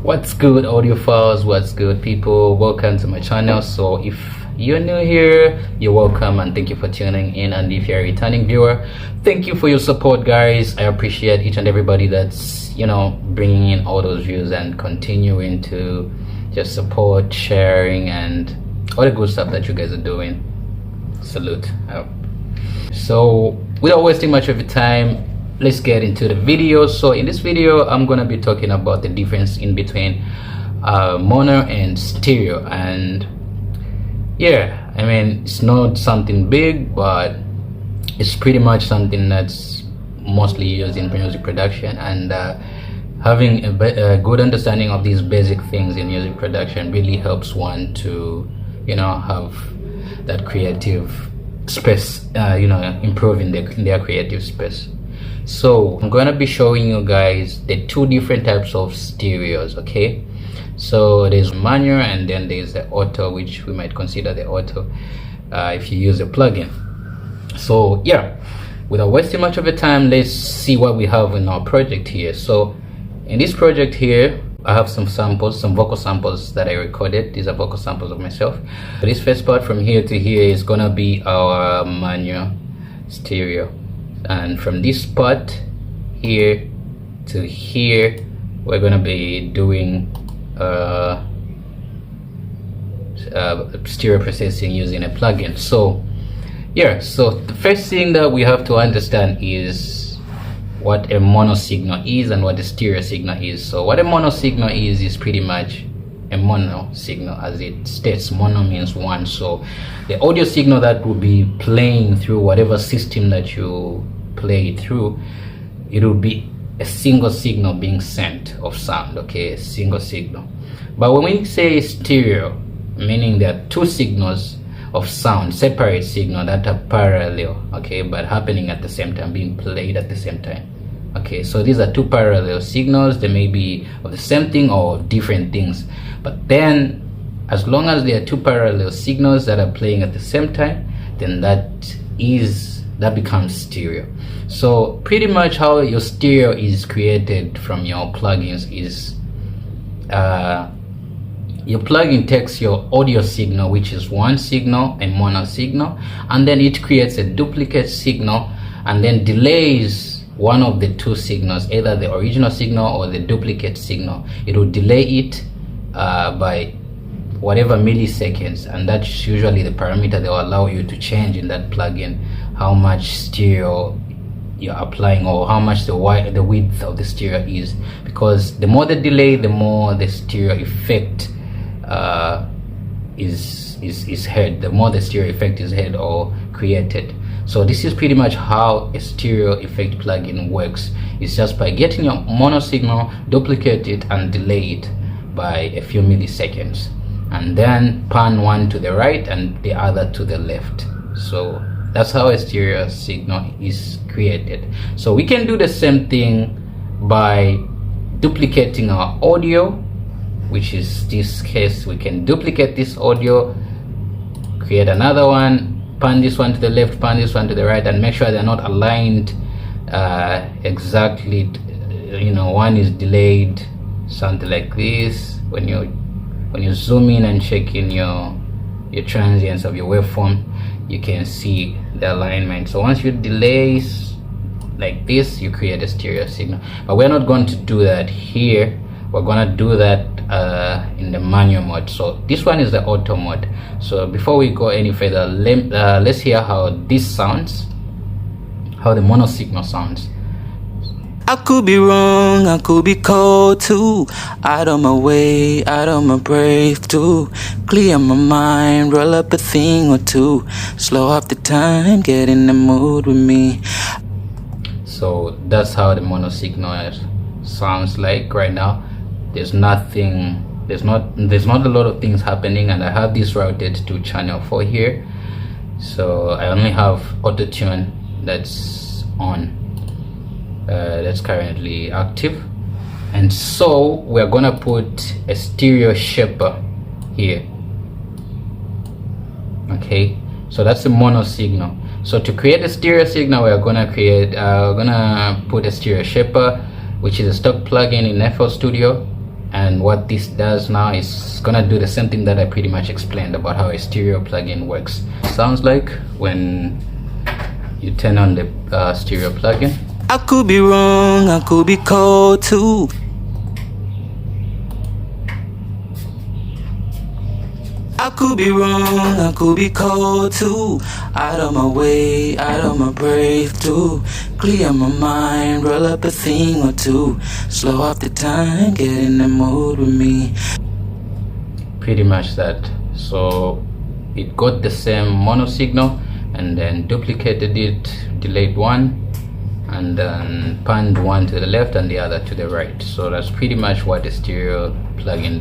What's good, audiophiles? What's good, people? Welcome to my channel. So if you're new here, you're welcome and thank you for tuning in. And if you're a returning viewer, thank you for your support, guys. I appreciate each and everybody that's bringing in all those views and continuing to just support, sharing, and all the good stuff that you guys are doing. Salute. So without wasting much of your time, let's get into the video. So in this video, I'm gonna be talking about the difference in between mono and stereo. And yeah, I mean, it's not something big, but it's pretty much something that's mostly used in music production. And having a good understanding of these basic things in music production really helps one to have that creative space, improve in their creative space. So I'm going to be showing you guys the two different types of stereos. Okay, so there's manual and then there's the auto, which we might consider the auto if you use a plugin. So yeah, without wasting much of the time, let's see what we have in our project here. So in this project here, I have some samples, some vocal samples that I recorded. These are vocal samples of myself. So this first part from here to here is gonna be our manual stereo, and from this part here to here, we're gonna be doing stereo processing using a plugin. So yeah, so the first thing that we have to understand is what a mono signal is and what a stereo signal is. So what a mono signal is pretty much a mono signal, as it states. Mono means one. So the audio signal that will be playing through whatever system that you play it through, it will be a single signal being sent of sound. Okay, a single signal. But when we say stereo, meaning there are two signals of sound, separate signal that are parallel, okay, but happening at the same time, being played at the same time. Okay, so these are two parallel signals. They may be of the same thing or different things, but then as long as there are two parallel signals that are playing at the same time, then that becomes stereo. So pretty much how your stereo is created from your plugins is your plugin takes your audio signal, which is one signal, a mono signal, and then it creates a duplicate signal and then delays one of the two signals, either the original signal or the duplicate signal. It will delay it by whatever milliseconds, and that's usually the parameter that will allow you to change in that plugin how much stereo you're applying or how much the width of the stereo is, because the more the delay, the more the stereo effect is heard, the more the stereo effect is heard or created. So this is pretty much how a stereo effect plugin works. It's just by getting your mono signal, duplicate it and delay it by a few milliseconds, and then pan one to the right and the other to the left. So that's how a stereo signal is created. So we can do the same thing by duplicating our audio, which is this case. We can duplicate this audio, create another one, pan this one to the left, pan this one to the right, and make sure they're not aligned exactly. One is delayed, something like this. When you zoom in and check in your transients of your waveform, you can see the alignment. So once you delays like this, you create a stereo signal. But we're not going to do that here. We're going to do that in the manual mode. So this one is the auto mode. So before we go any further, let's hear how this sounds, how the mono signal sounds. I could be wrong, I could be cold too. Out of my way, out of my brave too. Clear my mind, roll up a thing or two. Slow up the time, get in the mood with me. So that's how the mono signal sounds like right now. There's not a lot of things happening, and I have this routed to channel 4 here. So I only have auto tune that's on, that's currently active, and so we're gonna put a stereo shaper here. Okay, so that's a mono signal. So to create a stereo signal, we're gonna put a stereo shaper, which is a stock plugin in FL Studio. And what this does now is gonna do the same thing that I pretty much explained about how a stereo plugin works. Sounds like when you turn on the stereo plugin. I could be wrong, I could be cold too. I could be wrong, I could be cold too. Out of my way, out of my brave too. Clear my mind, roll up a thing or two. Slow off the time, get in the mood with me. Pretty much that. So it got the same mono signal and then duplicated it, delayed one, and then panned one to the left and the other to the right. So that's pretty much what the stereo plugin does.